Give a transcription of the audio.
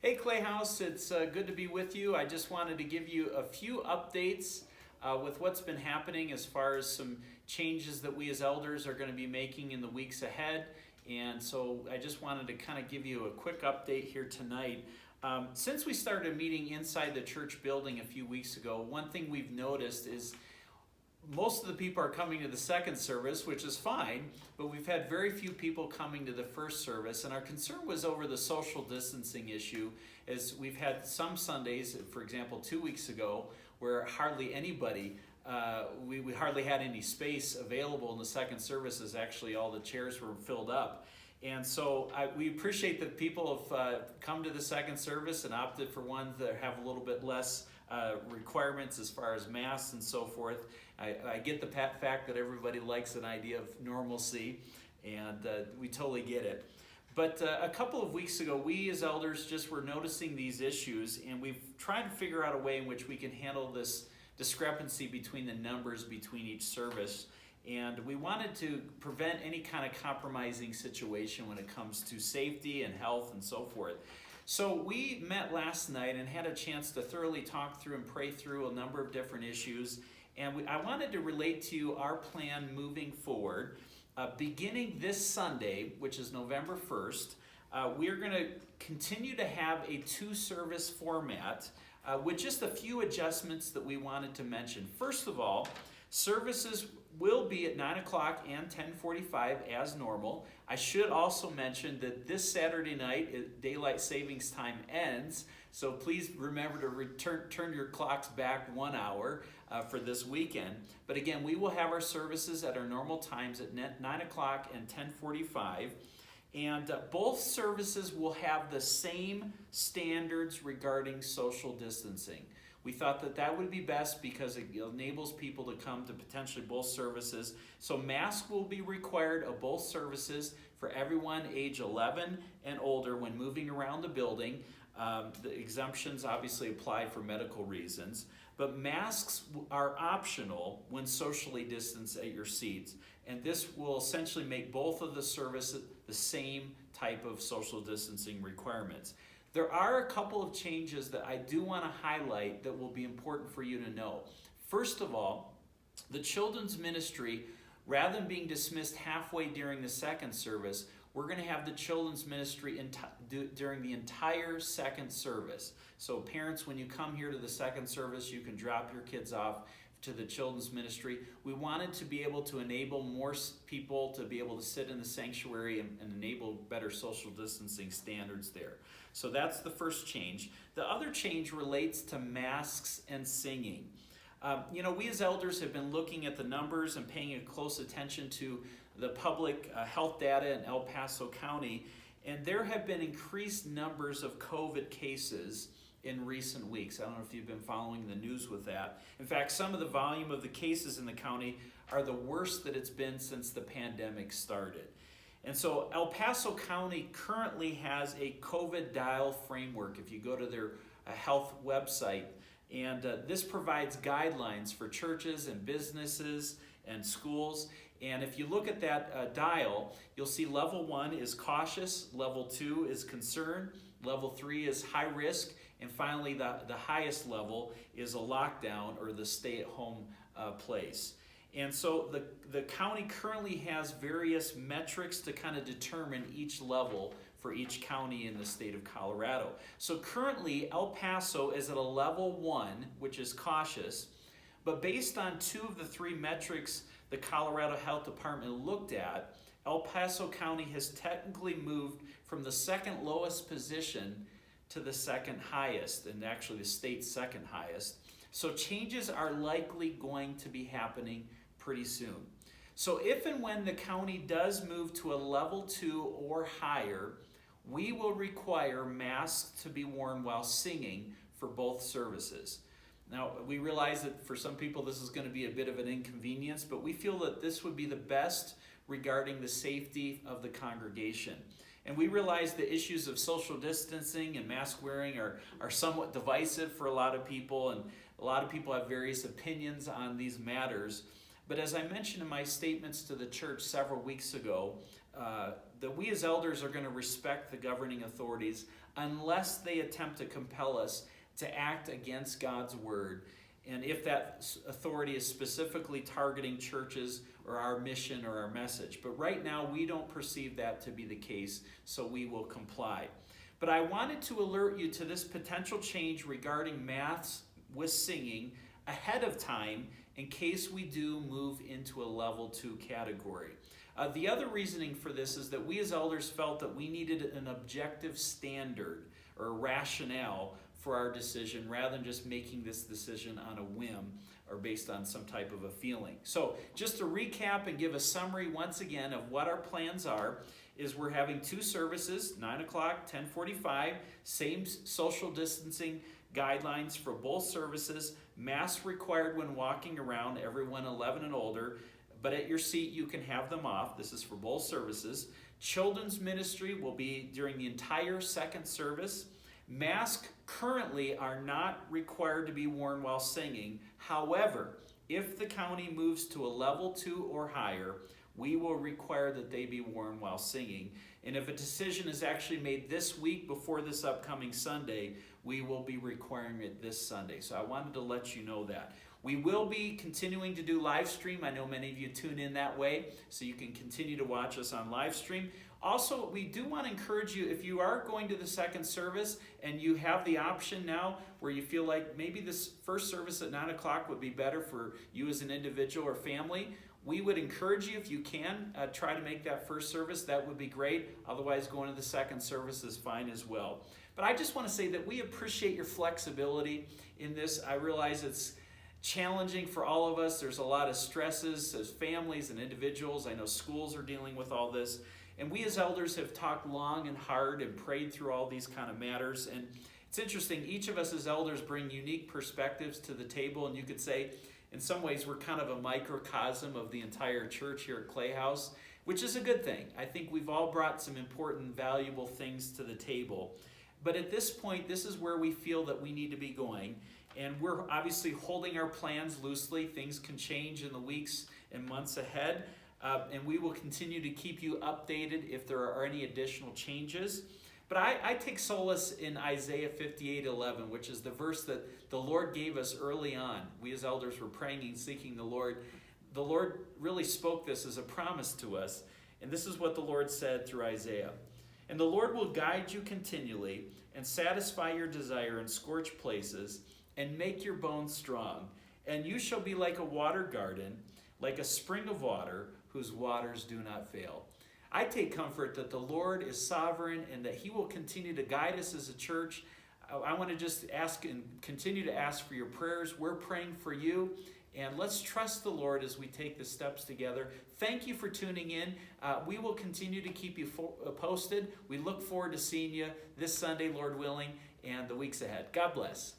Hey ClayHouse, it's good to be with you. I just wanted to give you a few updates with what's been happening as far as some changes that we as elders are going to be making in the weeks ahead. And so I just wanted to kind of give you a quick update here tonight. Since we started meeting inside the church building a few weeks ago, one thing we've noticed is most of the people are coming to the second service, which is fine, but we've had very few people coming to the first service, and our concern was over the social distancing issue, as we've had some Sundays, for example, 2 weeks ago, where hardly anybody, we hardly had any space available in the second service, as actually all the chairs were filled up. And so we appreciate that people have come to the second service and opted for ones that have a little bit less requirements as far as masks and so forth. I get the fact that everybody likes an idea of normalcy, and we totally get it. But a couple of weeks ago, we as elders just were noticing these issues, and we've tried to figure out a way in which we can handle this discrepancy between the numbers between each service. And we wanted to prevent any kind of compromising situation when it comes to safety and health and so forth. So we met last night and had a chance to thoroughly talk through and pray through a number of different issues. And I wanted to relate to you our plan moving forward. Beginning this Sunday, which is November 1st, we're going to continue to have a two-service format with just a few adjustments that we wanted to mention. First of all, services will be at 9 o'clock and 10:45 as normal. I should also mention that this Saturday night, daylight savings time ends, so please remember to turn your clocks back 1 hour for this weekend. But again, we will have our services at our normal times at 9 o'clock and 10:45. And both services will have the same standards regarding social distancing. We thought that that would be best because it enables people to come to potentially both services. So masks will be required of both services for everyone age 11 and older when moving around the building. The exemptions obviously apply for medical reasons, but masks are optional when socially distanced at your seats. And this will essentially make both of the services the same type of social distancing requirements. There are a couple of changes that I do want to highlight that will be important for you to know. First of all, the children's ministry, rather than being dismissed halfway during the second service, we're going to have the children's ministry during the entire second service. So parents, when you come here to the second service, you can drop your kids off to the children's ministry. We wanted to be able to enable more people to be able to sit in the sanctuary and enable better social distancing standards there. So that's the first change. The other change relates to masks and singing. We as elders have been looking at the numbers and paying a close attention to the public health data in El Paso County, and there have been increased numbers of COVID cases in recent weeks. I don't know if you've been following the news with that. In fact, some of the volume of the cases in the county are the worst that it's been since the pandemic started. And so El Paso County currently has a COVID dial framework if you go to their health website. And this provides guidelines for churches and businesses and schools. And if you look at that dial, you'll see level 1 is cautious, level 2 is concern, level 3 is high risk, and finally the highest level is a lockdown or the stay-at-home place. And so the county currently has various metrics to kind of determine each level for each county in the state of Colorado. So currently El Paso is at a level 1, which is cautious, but based on 2 of the 3 metrics the Colorado Health Department looked at, El Paso County has technically moved from the second lowest position to the second highest, and actually the state's second highest. So changes are likely going to be happening pretty soon. So if and when the county does move to a level 2 or higher, we will require masks to be worn while singing for both services. Now, we realize that for some people this is going to be a bit of an inconvenience, but we feel that this would be the best regarding the safety of the congregation. And we realize the issues of social distancing and mask wearing are somewhat divisive for a lot of people, and a lot of people have various opinions on these matters. But as I mentioned in my statements to the church several weeks ago, that we as elders are going to respect the governing authorities unless they attempt to compel us to act against God's word. And if that authority is specifically targeting churches or our mission or our message. But right now, we don't perceive that to be the case, so we will comply. But I wanted to alert you to this potential change regarding mass with singing ahead of time in case we do move into a level 2 category. The other reasoning for this is that we as elders felt that we needed an objective standard or rationale for our decision rather than just making this decision on a whim or based on some type of a feeling. So just to recap and give a summary once again of what our plans are, is we're having 2 services, 9 o'clock, 10:45, same social distancing guidelines for both services, masks required when walking around, everyone 11 and older, but at your seat you can have them off. This is for both services. Children's ministry will be during the entire second service. Masks currently are not required to be worn while singing. However, if the county moves to a level 2 or higher, we will require that they be worn while singing. And if a decision is actually made this week before this upcoming Sunday, we will be requiring it this Sunday. So I wanted to let you know that. We will be continuing to do live stream. I know many of you tune in that way, so you can continue to watch us on live stream. Also, we do want to encourage you, if you are going to the second service and you have the option now where you feel like maybe this first service at 9 o'clock would be better for you as an individual or family, we would encourage you, if you can, try to make that first service. That would be great. Otherwise, going to the second service is fine as well. But I just want to say that we appreciate your flexibility in this. I realize it's challenging for all of us. There's a lot of stresses as families and individuals. I know schools are dealing with all this. And we as elders have talked long and hard and prayed through all these kind of matters. And it's interesting, each of us as elders bring unique perspectives to the table. And you could say, in some ways, we're kind of a microcosm of the entire church here at ClayHouse, which is a good thing. I think we've all brought some important, valuable things to the table. But at this point, this is where we feel that we need to be going. And we're obviously holding our plans loosely. Things can change in the weeks and months ahead. And we will continue to keep you updated if there are any additional changes. But I take solace in Isaiah 58:11, which is the verse that the Lord gave us early on. We as elders were praying and seeking the Lord. The Lord really spoke this as a promise to us. And this is what the Lord said through Isaiah. And the Lord will guide you continually and satisfy your desire in scorched places and make your bones strong. And you shall be like a water garden, like a spring of water whose waters do not fail. I take comfort that the Lord is sovereign and that he will continue to guide us as a church. I want to just ask and continue to ask for your prayers. We're praying for you. And let's trust the Lord as we take the steps together. Thank you for tuning in. We will continue to keep you posted. We look forward to seeing you this Sunday, Lord willing, and the weeks ahead. God bless.